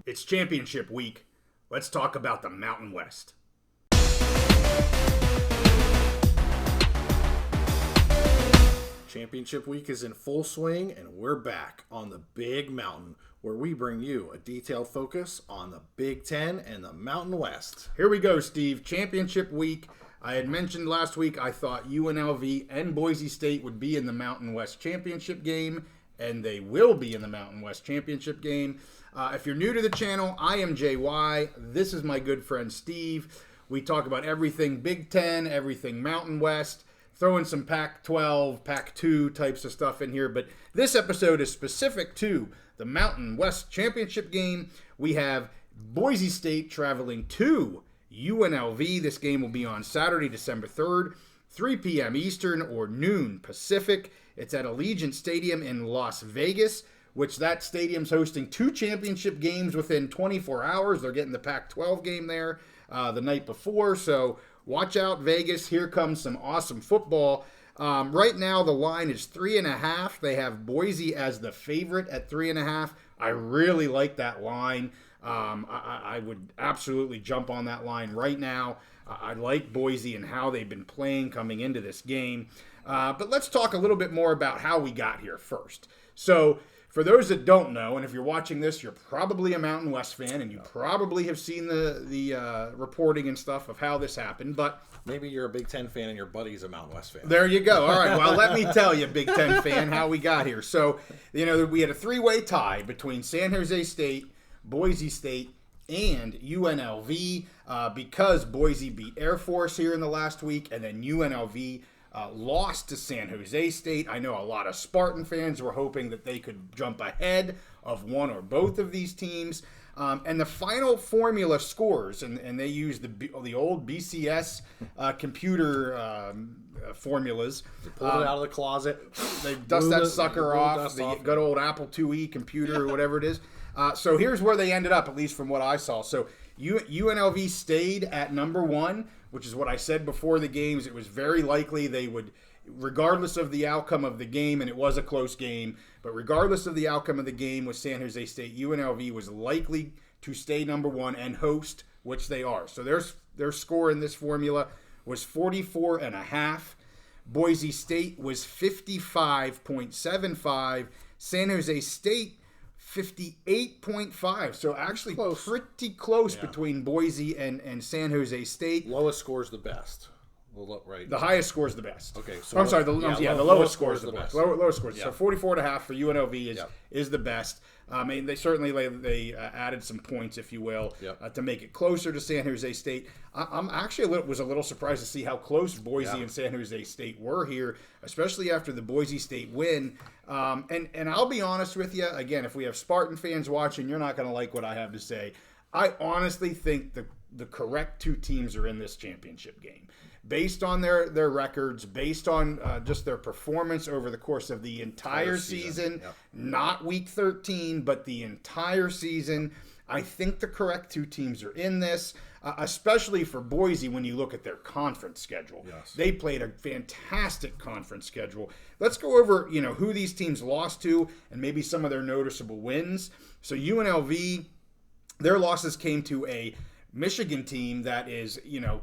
It's championship week. Let's talk about the Mountain West. Championship week is in full swing, and we're back on the Big Mountain, where we bring you a detailed focus on the Big Ten and the Mountain West. Here we go, Steve. Championship week. I had mentioned last week I thought UNLV and Boise State would be in the Mountain West Championship game, and they will be in the Mountain West Championship game. If you're new to the channel, I am JY. This is my good friend Steve. We talk about everything Big Ten, everything Mountain West, throw in some Pac-12, Pac-2 types of stuff in here. But this episode is specific to the Mountain West Championship game. We have Boise State traveling to UNLV. This game will be on Saturday, December 3rd, 3 p.m. Eastern or noon Pacific. It's at Allegiant Stadium in Las Vegas, which that stadium's hosting 2 championship games within 24 hours. They're getting the Pac-12 game there the night before, so watch out, Vegas. Here comes some awesome football. Right now, the line is 3.5. They have Boise as the favorite at 3.5. I really like that line. I would absolutely jump on that line right now. I like Boise and how they've been playing coming into this game. But let's talk a little bit more about how we got here first. So, for those that don't know, and if you're watching this, you're probably a Mountain West fan, and you probably have seen the reporting and stuff of how this happened, but maybe you're a Big Ten fan and your buddy's a Mountain West fan. There you go. All right, well, let me tell you, Big Ten fan, how we got here. So, we had a 3-way tie between San Jose State, Boise State, and UNLV because Boise beat Air Force here in the last week, and then UNLV lost to San Jose State. I know a lot of Spartan fans were hoping that they could jump ahead of one or both of these teams. And the final formula scores, and they use the old BCS computer formulas. They pulled it out of the closet. They dust that sucker off, the good old Apple IIe computer or whatever it is. So here's where they ended up, at least from what I saw. So UNLV stayed at number 1, which is what I said before the games. It was very likely they would, regardless of the outcome of the game, and it was a close game, but regardless of the outcome of the game with San Jose State, UNLV was likely to stay number 1 and host, which they are. So their score in this formula was 44.5. Boise State was 55.75. San Jose State 58.5. So actually pretty close between Boise and San Jose State. Lowest score is the best. Right. The highest score is the best. Okay. So I'm sorry. The lowest score is the best. best. Lowest score. Yeah. So 44.5 for UNLV is the best. And they certainly added some points, if you will, to make it closer to San Jose State. I'm actually was a little surprised to see how close Boise and San Jose State were here, especially after the Boise State win. And I'll be honest with you, again, if we have Spartan fans watching, you're not going to like what I have to say. I honestly think the correct 2 teams are in this championship game. Based on their records, based on just their performance over the course of the entire season. Not week 13, but the entire season. I think the correct 2 teams are in this, especially for Boise when you look at their conference schedule. Yes. They played a fantastic conference schedule. Let's go over, who these teams lost to and maybe some of their noticeable wins. So UNLV, their losses came to a Michigan team that is,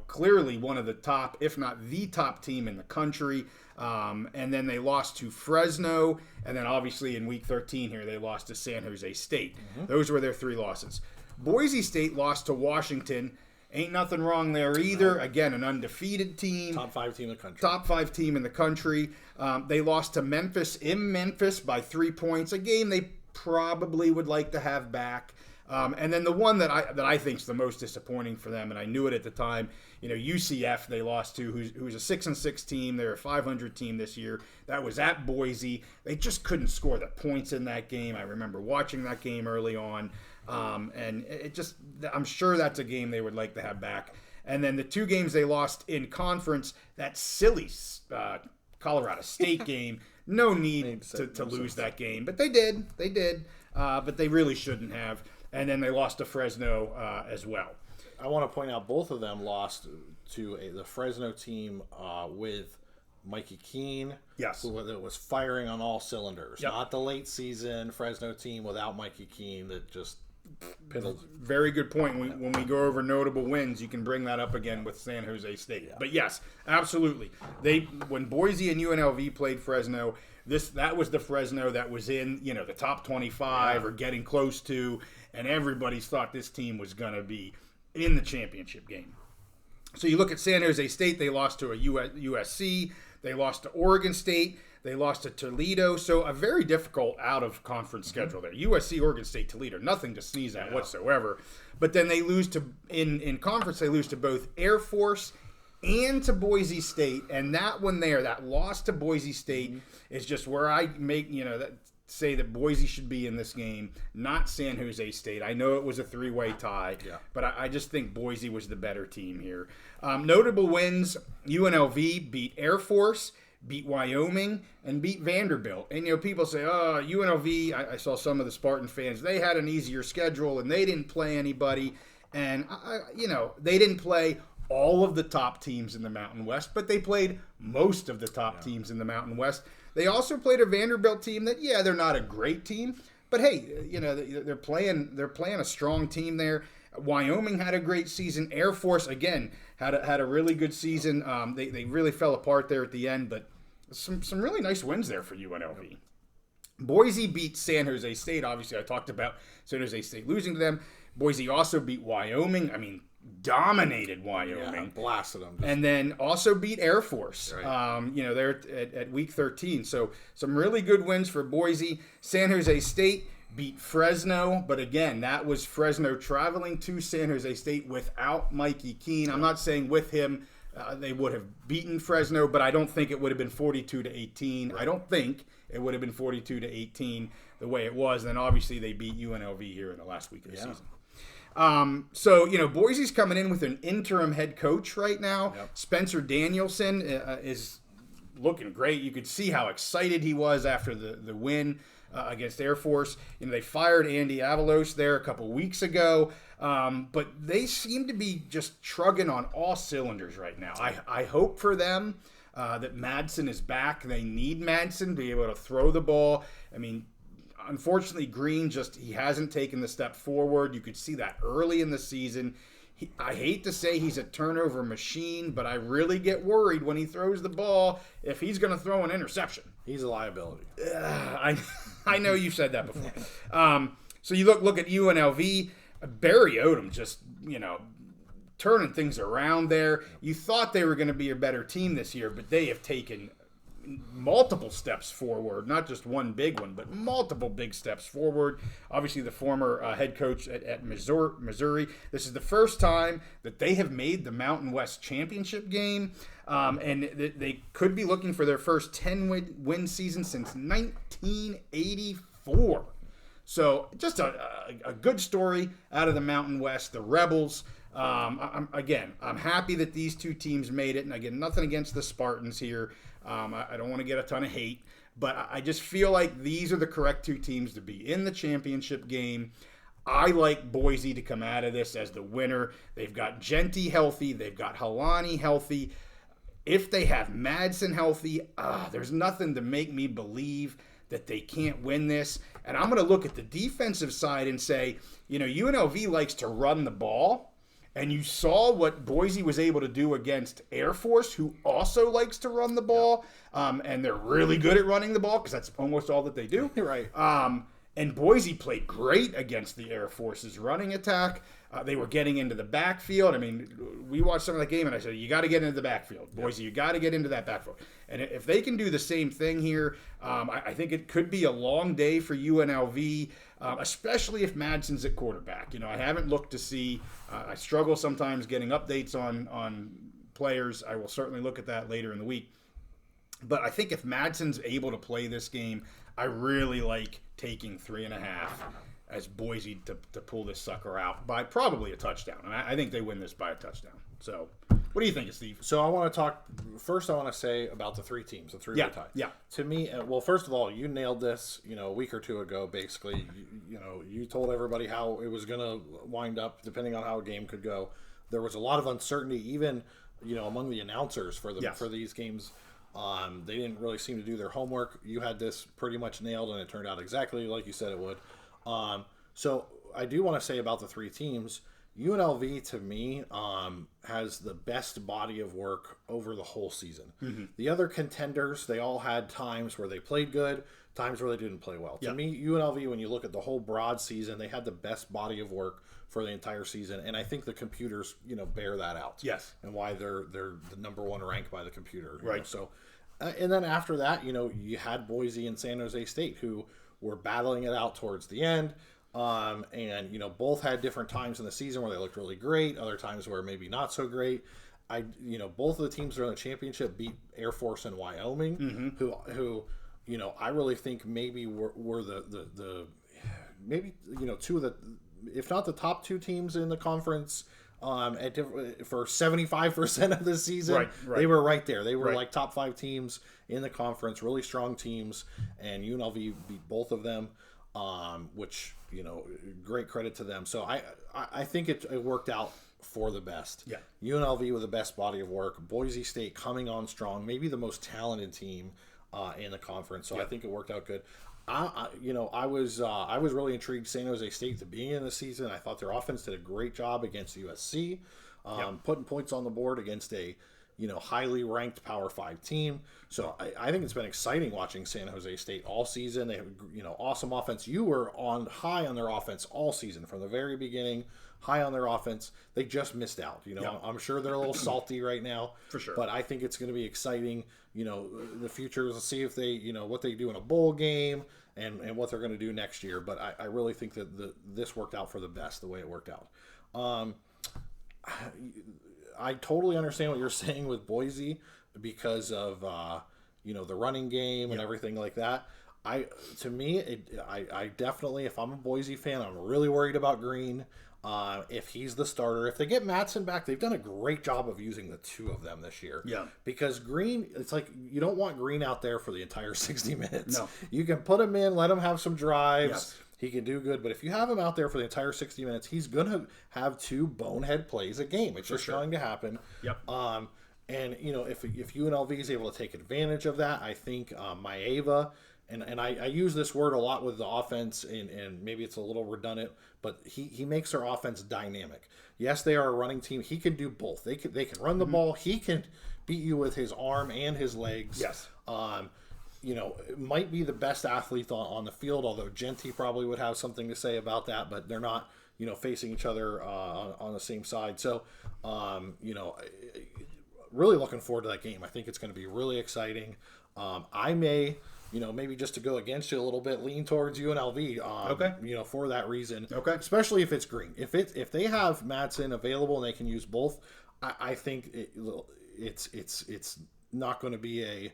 clearly one of the top, if not the top team in the country. And then they lost to Fresno. And then obviously in week 13 here, they lost to San Jose State. Mm-hmm. Those were their 3 losses. Boise State lost to Washington. Ain't nothing wrong there either. Again, an undefeated team. Top 5 team in the country. Top 5 team in the country. They lost to Memphis in Memphis by 3 points. A game they probably would like to have back. And then the one that I think is the most disappointing for them, and I knew it at the time, UCF they lost to, who's a 6-6 team. They're a 500 team this year. That was at Boise. They just couldn't score the points in that game. I remember watching that game early on, and I'm sure that's a game they would like to have back. And then the 2 games they lost in conference, that silly Colorado State game. No need to lose that game, but they did. But they really shouldn't have. And then they lost to Fresno as well. I want to point out both of them lost to the Fresno team with Mikey Keene, yes, who was firing on all cylinders. Yep. Not the late season Fresno team without Mikey Keene that just Very good point. When we go over notable wins, you can bring that up again with San Jose State. Yeah. But yes, absolutely. When Boise and UNLV played Fresno, that was the Fresno that was in the top 25 or getting close to, and everybody thought this team was going to be in the championship game. So you look at San Jose State, they lost to a USC, they lost to Oregon State, they lost to Toledo, so a very difficult out-of-conference schedule there. USC, Oregon State, Toledo, nothing to sneeze at whatsoever. But then they lose to, in conference, they lose to both Air Force and to Boise State, and that one there, that loss to Boise State is just where I make, say that Boise should be in this game, not San Jose State. I know it was a three-way tie, but I just think Boise was the better team here. Notable wins, UNLV beat Air Force, beat Wyoming, and beat Vanderbilt. And, people say, oh, UNLV, I saw some of the Spartan fans, they had an easier schedule, and they didn't play anybody. And, they didn't play all of the top teams in the Mountain West, but they played most of the top teams in the Mountain West. They also played a Vanderbilt team that, they're not a great team, but hey, they're playing a strong team there. Wyoming had a great season. Air Force, again, had a really good season. They really fell apart there at the end, but some really nice wins there for UNLV. Boise beat San Jose State. Obviously, I talked about San Jose State losing to them. Boise also beat Wyoming. I mean, dominated Wyoming. Blasted them. And then also beat Air Force. Right. They're at week 13. So some really good wins for Boise. San Jose State beat Fresno, but again, that was Fresno traveling to San Jose State without Mikey Keene. I'm not saying with him they would have beaten Fresno, but I don't think it would have been 42-18. Right. I don't think it would have been 42-18 the way it was. And then obviously they beat UNLV here in the last week of the season. So, Boise's coming in with an interim head coach right now. Yep. Spencer Danielson is looking great. You could see how excited he was after the win against Air Force. They fired Andy Avalos there a couple weeks ago, but they seem to be just trugging on all cylinders right now. I hope for them that Madsen is back. They need Madsen to be able to throw the ball. I mean, unfortunately, Green he hasn't taken the step forward. You could see that early in the season. I hate to say he's a turnover machine, but I really get worried when he throws the ball if he's going to throw an interception. He's a liability. I know you've said that before. So you look at UNLV, Barry Odom just, turning things around there. You thought they were going to be a better team this year, but they have taken multiple steps forward, not just one big one, but multiple big steps forward. Obviously, the former head coach at Missouri. This is the first time that they have made the Mountain West Championship game, and they could be looking for their first 10-win season since 1984. So just a good story out of the Mountain West. The Rebels. I'm happy that these two teams made it, and again, nothing against the Spartans here. I don't want to get a ton of hate, but I just feel like these are the correct two teams to be in the championship game. I like Boise to come out of this as the winner. They've got Genty healthy. They've got Halani healthy. If they have Madsen healthy, there's nothing to make me believe that they can't win this. And I'm going to look at the defensive side and say, UNLV likes to run the ball. And you saw what Boise was able to do against Air Force, who also likes to run the ball. And they're really good at running the ball because that's almost all that they do. Right. And Boise played great against the Air Force's running attack. They were getting into the backfield. I mean, we watched some of that game, and I said, you got to get into the backfield. Boise, you got to get into that backfield. And if they can do the same thing here, I think it could be a long day for UNLV, especially if Madsen's at quarterback. I haven't looked to see. I struggle sometimes getting updates on players. I will certainly look at that later in the week. But I think if Madsen's able to play this game, I really like taking 3.5 as Boise to pull this sucker out by probably a touchdown. And I think they win this by a touchdown. So what do you think, Steve? So I want to talk – first I want to say about the three teams, the three-way tie. Yeah. To me, well, first of all, you nailed this, a week or two ago, basically. You told everybody how it was going to wind up depending on how a game could go. There was a lot of uncertainty even, among the announcers for these games. They didn't really seem to do their homework. You had this pretty much nailed, and it turned out exactly like you said it would. So I do want to say about the three teams, UNLV to me has the best body of work over the whole season. Mm-hmm. The other contenders, they all had times where they played good, times where they didn't play well. To me, UNLV, when you look at the whole broad season, they had the best body of work for the entire season, and I think the computers, bear that out. Yes, and why they're the number one ranked by the computer. Right. So, and then after that, you had Boise and San Jose State who were battling it out towards the end. And both had different times in the season where they looked really great, other times where maybe not so great. Both of the teams that are in the championship beat Air Force and Wyoming, who I really think maybe were the maybe two of the, if not the top two teams in the conference. For 75% of the season, right. They were right there. They were like top 5 teams in the conference, really strong teams, and UNLV beat both of them. Which great credit to them. So I think it worked out for the best. Yeah, UNLV with the best body of work. Boise State coming on strong, maybe the most talented team in the conference. So I think it worked out good. I was really intrigued. San Jose State at the beginning of the season, I thought their offense did a great job against USC, putting points on the board against a highly ranked Power 5 team. So I think it's been exciting watching San Jose State all season. They have, awesome offense. You were high on their offense all season from the very beginning, high on their offense. They just missed out. I'm sure they're a little salty right now. For sure. But I think it's going to be exciting, the future, to see if they, what they do in a bowl game and what they're going to do next year. But I really think that this worked out for the best, the way it worked out. I totally understand what you're saying with Boise because of the running game and everything like that. I definitely, if I'm a Boise fan, I'm really worried about Green. If he's the starter, if they get Matson back, they've done a great job of using the two of them this year. Yeah. Because Green, it's like you don't want Green out there for the entire 60 minutes. No. You can put him in, let him have some drives. Yes. He can do good, but if you have him out there for the entire 60 minutes, he's going to have 2 bonehead plays a game. It's just going to happen. Yep. And if UNLV is able to take advantage of that, I think Maeva, and I use this word a lot with the offense, and maybe it's a little redundant, but he makes their offense dynamic. Yes, they are a running team. He can do both. They can run the ball. He can beat you with his arm and his legs. Yes. It might be the best athlete on the field, although Genty probably would have something to say about that, but they're not, facing each other on the same side. So, really looking forward to that game. I think it's going to be really exciting. I may, maybe just to go against you a little bit, lean towards UNLV, okay. For that reason. Okay. Especially if it's Green. If they have Matson available and they can use both, I think it's not going to be a,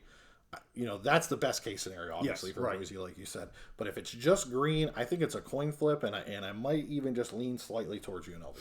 that's the best case scenario, obviously, for Boise, like you said. But if it's just Green, I think it's a coin flip, and I might even just lean slightly towards UNLV.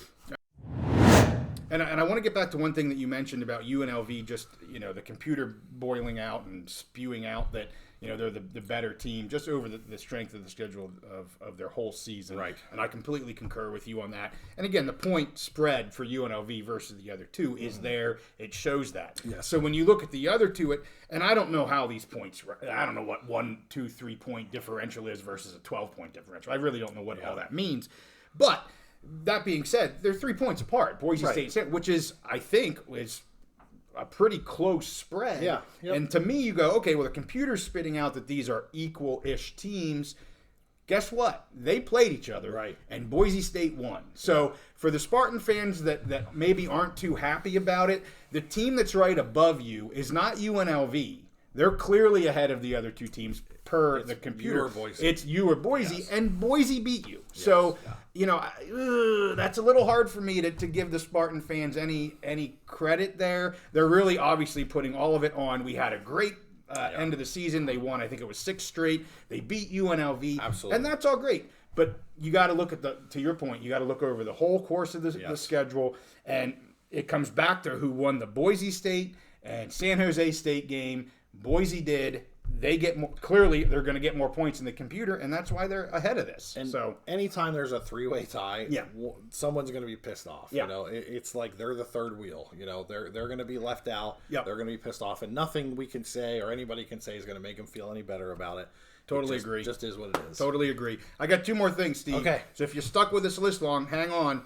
And I want to get back to one thing that you mentioned about UNLV, just, the computer boiling out and spewing out that, they're the better team just over the strength of the schedule of their whole season. Right. And I completely concur with you on that. And again, the point spread for UNLV versus the other two is there. It shows that. Yes. So when you look at the other two, and I don't know how these points, I don't know what 1, 2, 3 point differential is versus a 12-point differential. I really don't know what all that means. But that being said, they're 3 points apart. Boise State, which is, I think, is a pretty close spread. Yeah. Yep. And to me, you go, okay, well, the computer's spitting out that these are equal-ish teams. Guess what? They played each other. Right. And Boise State won. So for the Spartan fans that maybe aren't too happy about it, the team that's right above you is not UNLV. They're clearly ahead of the other two teams per the computer. It's you or Boise, and Boise beat you. Yes. So, that's a little hard for me to give the Spartan fans any credit there. They're really obviously putting all of it on. We had a great end of the season. They won, I think it was 6 straight. They beat UNLV. Absolutely. And that's all great. But you got to look at to your point, you got to look over the whole course of the schedule. And it comes back to who won the Boise State and San Jose State game. Boise did. They get more, clearly they're going to get more points in the computer, and that's why they're ahead of this. And so anytime there's a 3-way tie, someone's going to be pissed off. Yeah. It's like they're the third wheel. They're going to be left out. Yep. They're going to be pissed off, and nothing we can say or anybody can say is going to make them feel any better about it. Totally agree. Just is what it is. Totally agree. I got two more things, Steve. Okay. So if you're stuck with this list long, hang on.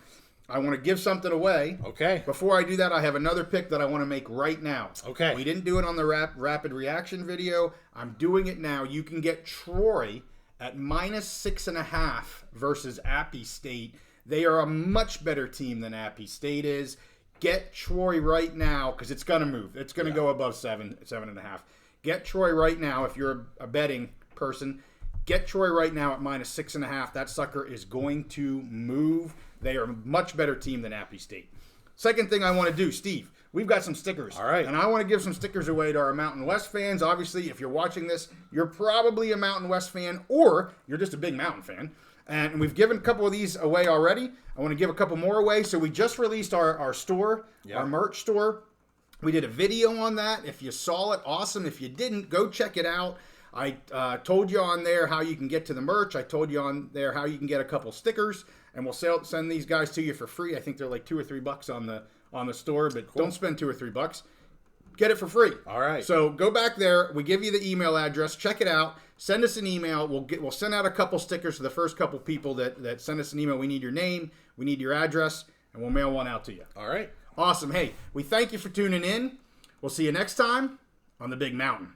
I want to give something away. Okay. Before I do that, I have another pick that I want to make right now. Okay. We didn't do it on the rapid reaction video. I'm doing it now. You can get Troy at -6.5 versus Appy State. They are a much better team than Appy State is. Get Troy right now because it's going to move. It's going to go above 7.5. Get Troy right now if you're a betting person. Get Troy right now at -6.5. That sucker is going to move. They are a much better team than Appy State. Second thing I want to do, Steve, we've got some stickers. All right. And I want to give some stickers away to our Mountain West fans. Obviously, if you're watching this, you're probably a Mountain West fan or you're just a big Mountain fan. And we've given a couple of these away already. I want to give a couple more away. So we just released our store, our merch store. We did a video on that. If you saw it, awesome. If you didn't, go check it out. I told you on there how you can get to the merch. I told you on there how you can get a couple stickers. And we'll send these guys to you for free. I think they're like $2 or $3 on the store, but don't spend $2 or $3. Get it for free. All right. So go back there. We give you the email address. Check it out. Send us an email. We'll send out a couple stickers to the first couple people that send us an email. We need your name. We need your address, and we'll mail one out to you. All right. Awesome. Hey, we thank you for tuning in. We'll see you next time on the Big Mountain.